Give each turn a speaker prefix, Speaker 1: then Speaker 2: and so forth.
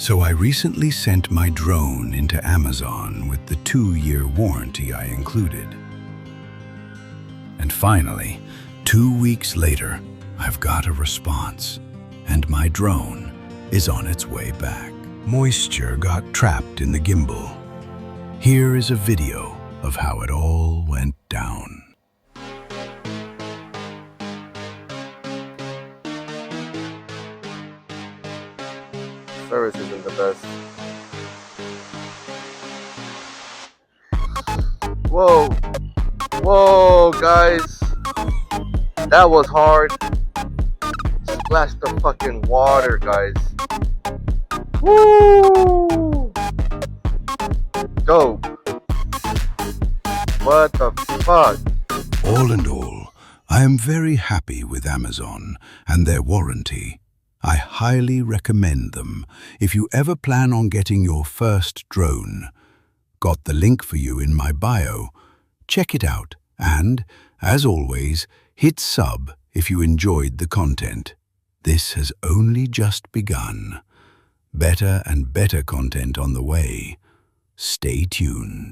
Speaker 1: So I recently sent my drone into Amazon with the 2-year warranty I included. And finally, 2 weeks later, I've got a response, and my drone is on its way back. Moisture got trapped in the gimbal. Here is a video of how it all went down.
Speaker 2: Service isn't the best. Whoa, whoa, guys, that was hard. Splash the fucking water, guys. Woo! Dope. What the fuck?
Speaker 1: All in all, I am very happy with Amazon and their warranty. I highly recommend them if you ever plan on getting your first drone. Got the link for you in my bio. Check it out and, as always, hit sub if you enjoyed the content. This has only just begun. Better and better content on the way. Stay tuned.